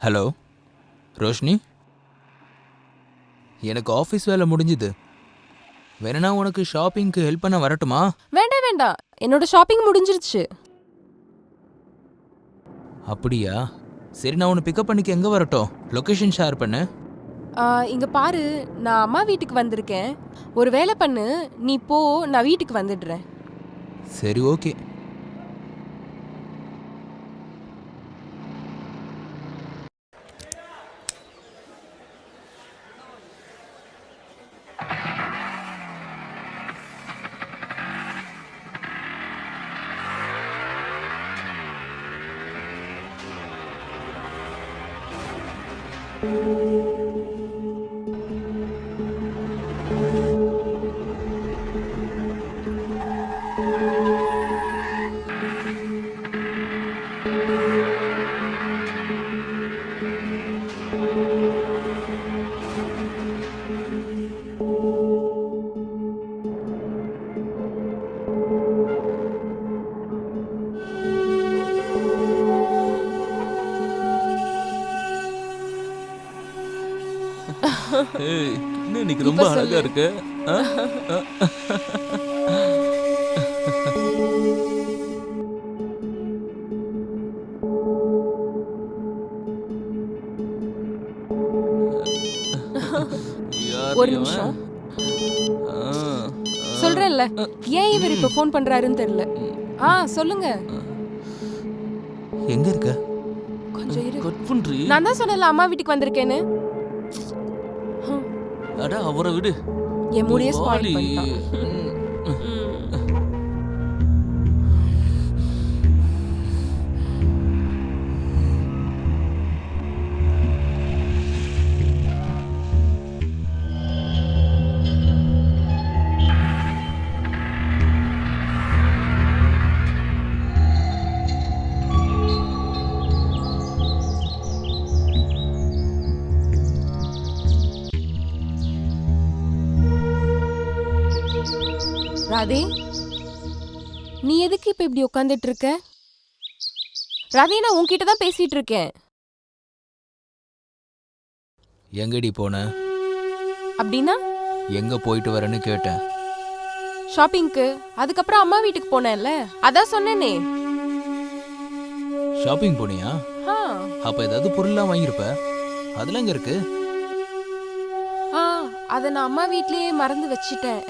Hello Roshini, எனக்கு office வேலை முடிஞ்சுது. வேணும்னா உனக்கு ஷாப்பிங்க்கு ஹெல்ப் பண்ண வரட்டுமா? வேண்டாம் வேண்டாம், என்னோட ஷாப்பிங் முடிஞ்சிருச்சு. அப்படியா? சரி, நான் உன்னை பிக்கப் பண்ணிக்க எங்கே வரட்டும்? லொக்கேஷன் ஷேர் பண்ணு. இங்க பாரு, நான் அம்மா வீட்டுக்கு வந்திருக்கேன். ஒரு வேலை பண்ணு, நீ போ, நான் வீட்டுக்கு வந்துடுறேன். சரி, ஓகே. ஏய், என்ன இன்னைக்கு ரொம்ப இப்ப அழகா சொல்லு. இருக்கு. ஆ? ஆ? யார் ஒரு இவன்? நிமிஷம் ஆ, ஆ. சொல்றேன்ல, ஏன் இவர் இப்ப ஃபோன் பண்றாருன்னு தெரியல. சொல்லுங்க. எங்க இருக்க? கொஞ்சம் இரு. கட் பண்றி. நான் தான் சொன்னல அம்மா வீட்டுக்கு வந்திருக்கேன்னு. அட, அவரை விடு. என் மூடியே ஸ்பாயில் வாடி. பண்ணிட்டான். ம். ராதே, நீ எதுக்கு இப்ப இப்படி உட்காந்துட்டு இருக்க? ராதே, நான் உன்கிட்ட தான் பேசிட்டு இருக்கேன். எங்கடி போன? அப்படின்னா எங்க போயிட்டு வரேன்னு கேட்டேன். ஷாப்பிங்க்கு, அதுக்கப்புறம் அம்மா வீட்டுக்கு போனேன்ல, அதான் சொன்னேனே. ஷாப்பிங் போனியா? ஆ, அப்ப ஏதாவது பொருள்லாம் வாங்கியிருப்ப. அதெல்லாம் எங்க இருக்கு? ஆ, அத நான் அம்மா வீட்லயே மறந்து வச்சிட்டேன்.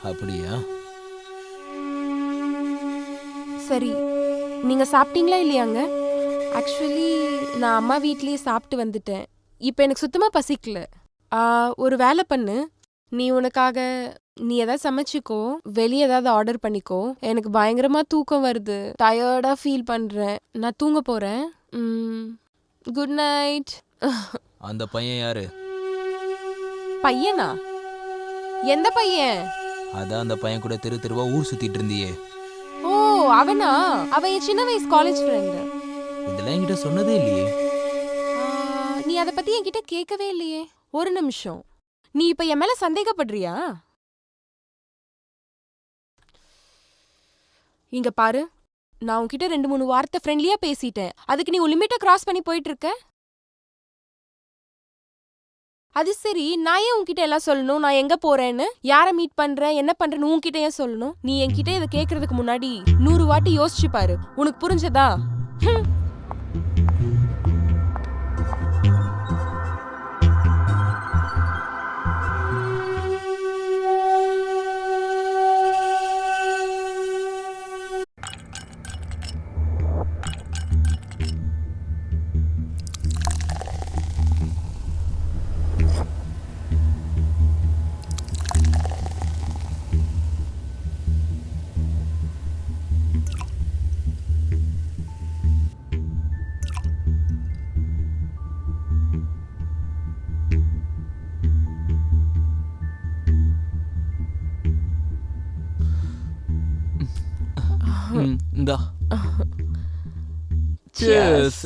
அப்படியா? சரி, நீங்க சாப்பிட்டீங்களா இல்லையாங்க? ஆக்சுவலி நான் அம்மா வீட்லயே சாப்பிட்டு வந்துட்டேன். இப்போ எனக்கு சுத்தமா பசிக்கல. ஒரு வேலை பண்ணு, நீ உனக்காக நீ ஏதாவது சமைச்சிக்கோ, வெளியே ஏதாவது ஆர்டர் பண்ணிக்கோ. எனக்கு பயங்கரமா தூக்கம் வருது, டயர்டா ஃபீல் பண்றேன். நான் தூங்க போறேன். Good night. அந்த பையன் யாரு? பையனா? எந்த பையன்? அதான் அந்த பையன் கூட தெரு தெருவா ஊர் சுத்திட்டு இருந்தியே. ஓ, அவனா? அவன் என் சின்ன வயசு காலேஜ் ஃப்ரெண்டு. இதெல்லாம் என்கிட்ட சொன்னதே இல்லையே. நீ அதை பத்தி என்கிட்ட கேட்கவே இல்லையே. ஒரு நிமிஷம், நீ இப்ப என் மேல சந்தேகப்படுறியா? இங்க பாரு, நான் உன்கிட்ட 2-3 வார்த்தை ஃப்ரெண்ட்லியா பேசிட்டேன். அதுக்கு நீ உன் லிமிட்டை கிராஸ் பண்ணி போயிட்டு இருக்க. அது சரி, நான் ஏன் உன்கிட்ட எல்லாம் சொல்லணும்? நான் எங்க போறேன்னு, யாரை மீட் பண்றேன், என்ன பண்றேன்னு உன்கிட்ட ஏன் சொல்லணும்? நீ என்கிட்ட இதை கேட்கறதுக்கு முன்னாடி 100 வாட்டி யோசிச்சு பாரு. உனக்கு புரிஞ்சதா? ஹம். இந்தா. Cheers.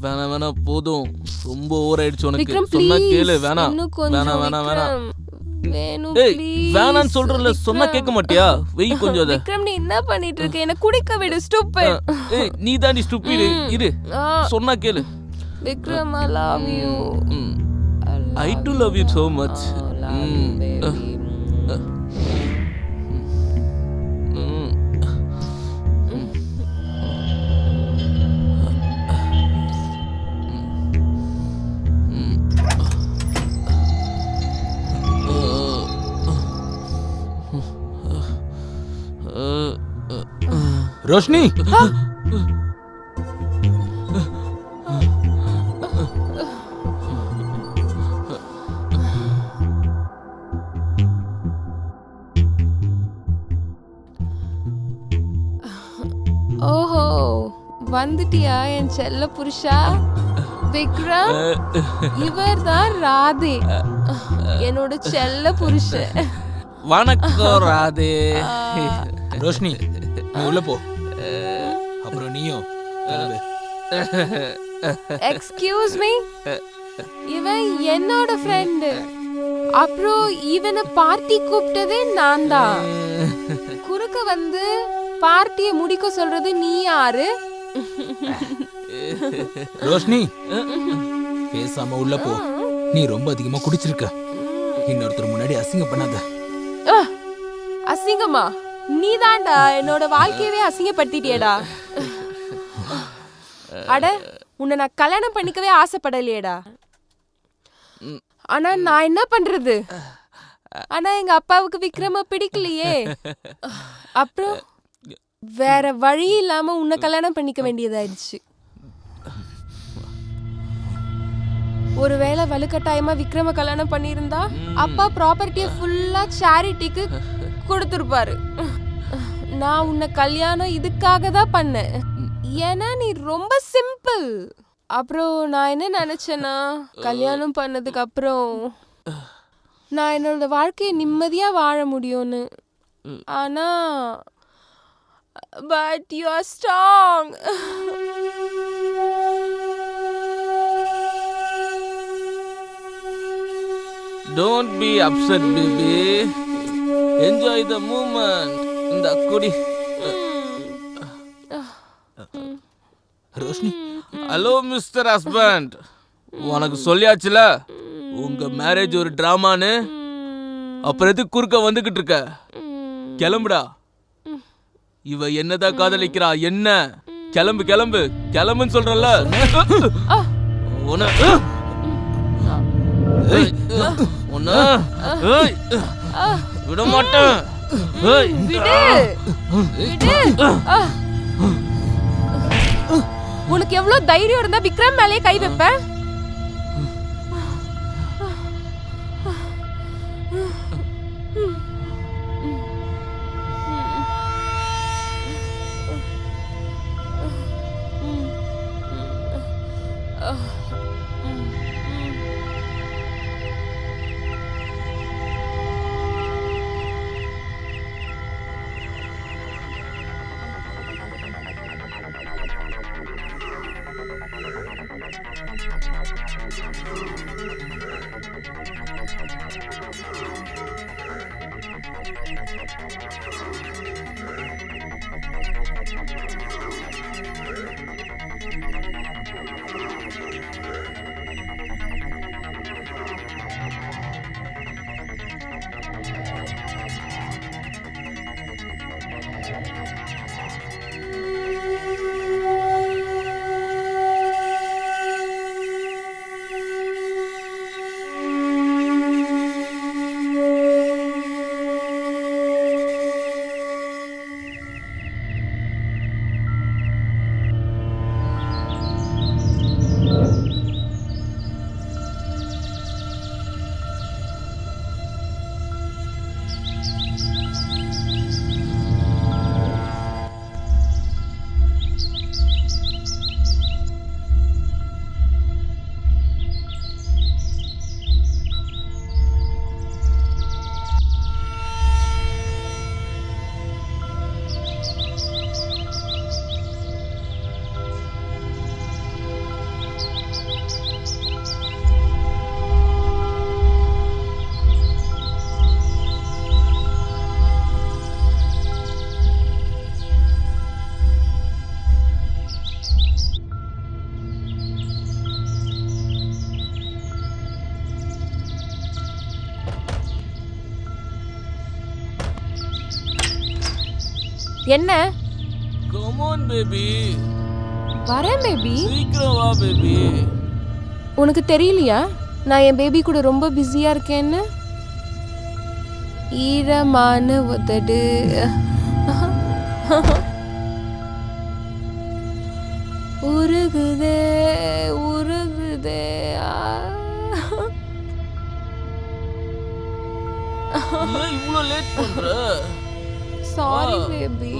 வேணாம் வேணாம் போதும், ரொம்ப ஓவர் ஆயிடுச்சு உனக்கு. விக்ரம் சொன்னா ப்ளீஸ் கேளு. வேணாம் இன்னும் கொஞ்சம் வேணாம் வேணாம் வேணாம். விக்ரம் வேணும் ஏய் ப்ளீஸ் வேணான்னு சொல்றல, சொன்னா கேட்க மாட்டியா? வெய் கொஞ்சம் அத. விக்ரம் நீ என்ன பண்ணிட்டு இருக்க? என்ன குடிக்க விடு ஸ்டூபிட். ஏய் நீ தான் நீ ஸ்டூபிட். இரு சொன்னா கேளு. Vikram I love you. I too love you so much. Roshini, ஓஹோ வந்துட்டியா என் செல்ல புருஷா? விக்ரம் இவர்தான் ராதே, என்னோட செல்ல புருஷன். வணக்கம் ராதே. ரோஷினி நீ உள்ள போ. அப்புறம் நீயும் கிளம்பு. எக்ஸ்கியூஸ் மீ, இவன் என்னோட ஃப்ரெண்டு. அப்புறம் இவனை பார்ட்டி கூப்பிட்டதே நான் தான். குறுக்க வந்து பார்ட்டியை முடிக்க சொல்றது நீ யாரு? ரோஷினி பேசாம உள்ள போ. நீ ரொம்ப அதிகமா குடிச்சிருக்க. இன்னொருத்தர் முன்னாடி அசிங்கம் பண்ணாத. அசிங்கமா? நீதான்டா என்னோட வாழ்க்கையவே அசிங்கப்படுத்திட்டியேடா. அட உன்னை நான் கல்யாணம் பண்ணிக்கவே ஆசைப்படலையேடா. ஆனா நான் என்ன பண்றது? ஆனா எங்க அப்பாவுக்கு விக்ரம பிடிக்கலையே. அப்புறம் வேற வழி இல்லாம உன்னை கல்யாணம் பண்ணிக்க வேண்டியதாயிடுச்சு. ஒருவேளை வலுக்கட்டாயமா விக்ரம கல்யாணம் பண்ணியிருந்தா அப்பா ப்ராப்பர்ட்டியை ஃபுல்லா சேரிட்டிக்கு கொடுத்துருப்பாரு. நான் உன்னை கல்யாணம் இதுக்காக தான் பண்ணேன், ஏன்னா நீ ரொம்ப சிம்பிள். அப்புறம் நான் என்ன நினைச்சேன்னா, கல்யாணம் பண்ணதுக்கு அப்புறம் நான் என்னோட வாழ்க்கையை நிம்மதியா வாழ முடியும்னு. ஆனா but you are strong. Don't be upset baby. Enjoy the moment. இந்த குடி. ரோஷினி, ஹலோ மிஸ்டர் ஹஸ்பண்ட், உனக்கு சொல்லியாச்சுல உங்க மேரேஜ் ஒரு டிராமான்னு. அப்புறம் எதுக்கு குறுக்க வந்துகிட்டு இருக்க? கிளம்புடா. இவ என்னதான் காதலிக்கிறா என்ன? கிளம்பு கிளம்பு கிளம்புன்னு சொல்றல. விட மாட்டேன். உனக்கு எவ்வளவு தைரியம் இருந்தா விக்ரம் மேலே கை வைப்ப? என்ன? Come on baby. வரேன் பேபி. சீக்கிரம் வா பேபி. உனக்கு தெரியலையா நான் என் பேபி கூட ரொம்ப பிஸியா இருக்கேன்னு? ஈரமான உதடு. உருகுதே உருகுதே. ஏன் இவ்ளோ லேட் பண்ற? Sorry baby.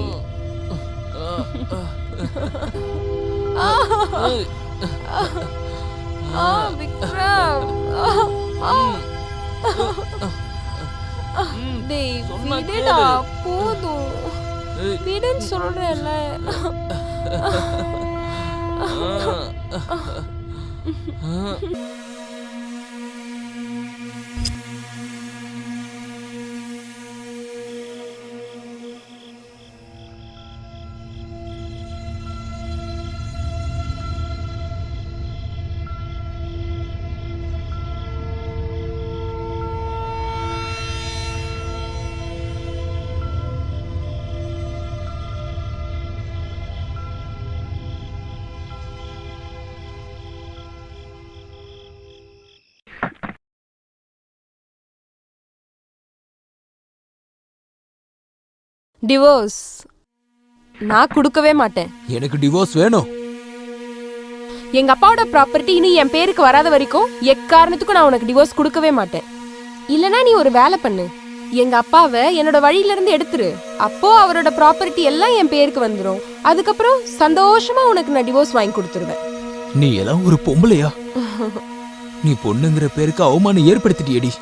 விக்ரம். டேய் விடுடா போதும். விடுன்னு சொல்றேன்ல. டிவோர்ஸ் நான் கொடுக்கவே மாட்டேன். எனக்கு டிவோர்ஸ் வேணும். எங்க அப்பாவோட ப்ராப்பர்ட்டி இனி என் பேருக்கு வராத வரைக்கும் எக்காரணத்துக்கும் நான் உனக்கு டிவோர்ஸ் கொடுக்கவே மாட்டேன். இல்லனா நீ ஒரு வேலை பண்ணு, எங்க அப்பாவை என்னோட வழியில இருந்து எடுத்துரு. அப்போ அவரோட ப்ராப்பர்ட்டி எல்லாம் என் பேருக்கு வந்துடும். அதுக்கப்புறம் சந்தோஷமா உனக்கு நான் டிவோர்ஸ் வாங்கி கொடுத்துருவேன். நீ எல்லாம் ஒரு பொம்பளையா? நீ பொண்ணுங்கிற பேருக்கு அவமானம் ஏற்படுத்திட்டியடி.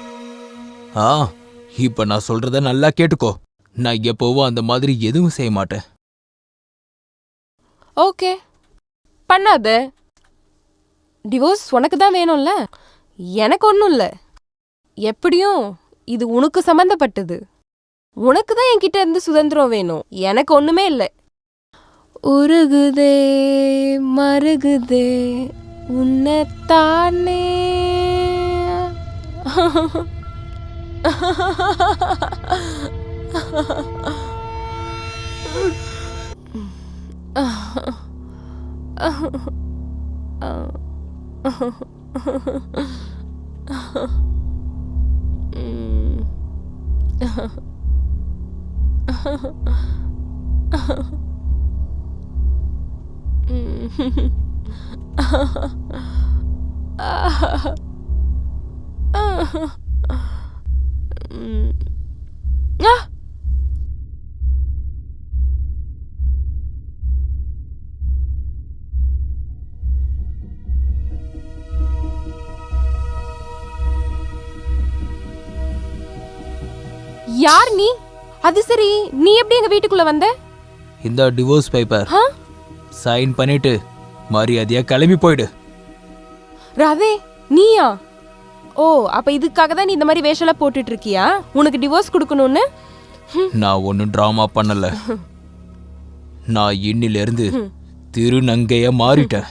இப்ப நான் சொல்றத நல்லா கேட்டுக்கோ. நான் எப்பவும் அந்த மாதிரி எதுவும் செய்ய மாட்டேன். ஓகே பண்ணாத. டிவோர்ஸ் உனக்கு தான் வேணும்ல, எனக்கு ஒன்றும் இல்லை. எப்படியும் இது உனக்கு சம்மந்தப்பட்டது. உனக்கு தான் என்கிட்ட இருந்து சுதந்திரம் வேணும், எனக்கு ஒன்றுமே இல்லை. உருகுதே மருகுதே உன்னைத்தானே. யார் நீ? அது சரி, நீ எப்படி எங்க வீட்டுக்குள்ள வந்த? இந்த டிவோர்ஸ் பேப்பர் சைன் பண்ணிட்டு மரியாதையா கிளம்பி போயிடு. ராதே நீயா? ஓ அப்ப இதுக்காக தான் நீ இந்த மாதிரி வேஷம்லாம் போட்டுட்டு இருக்கியா, உனக்கு டிவோர்ஸ் கொடுக்கணும்னு? நான் ஒன்னும் டிராமா பண்ணல. நான் இன்னில இருந்து திருநங்கைய மாறிட்டேன்.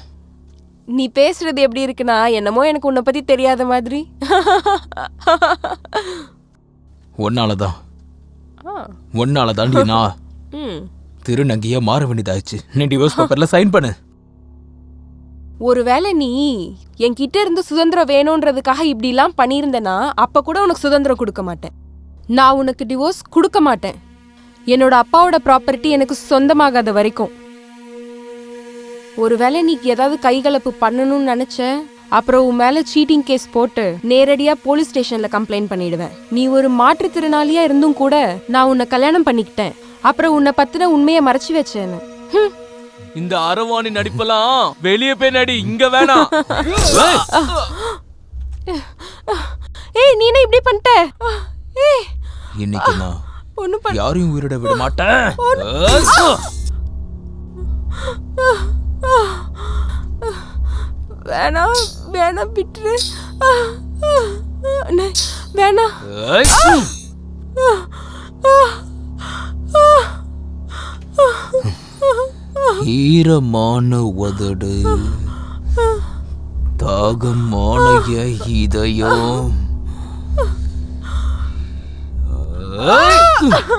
நீ பேசுறது எப்படி இருக்குன்னா என்னமோ எனக்கு உன்னை பத்தி தெரியாத மாதிரி. ஒன்னாலதான் நான் திருநங்கைய மாற வேண்டியதாச்சு. நீ டிவோர்ஸ் பேப்பர்ல சைன் பண்ணு. ஒருவேளை நீ என்கிட்ட இருந்து சுதந்திரம் வேணும்ன்றதுக்காக இப்படி எல்லாம் பண்ணியிருந்தனா அப்ப கூட உனக்கு சுதந்திரம் கொடுக்க மாட்டேன். நான் உனக்கு டிவோர்ஸ் கொடுக்க மாட்டேன். என்னோட அப்பாவோட ப்ராப்பர்ட்டி எனக்கு சொந்தமாகாத வரைக்கும். ஒருவேளை நீ ஏதாவது கைகலப்பு பண்ணணும்னு நினைச்ச அப்புறம் உன் மேல சீட்டிங் கேஸ் போட்டு நேரடியா போலீஸ் ஸ்டேஷன்ல கம்ப்ளைண்ட் பண்ணிடுவேன். நீ ஒரு மாற்றுத்திறனாளியா இருந்தும் கூட நான் உன்னை கல்யாணம் பண்ணிக்கிட்டேன், அப்புறம் உன்னை பத்தின உண்மையை மறைச்சு வச்சேன்னு. இந்த அரவாணி நடிப்பெல்லாம் வெளியே போய் நடி, இங்க வேணாம். ஏய் நீ என்ன இப்படி பண்ணிட்ட? இன்னைக்கு நான் யாரையும் உயிரிட விட மாட்டேன். வேணாம் வேணாம் விட்டுரு. வேணாம். ஈரமான உதடு, தாகமான இதயம்.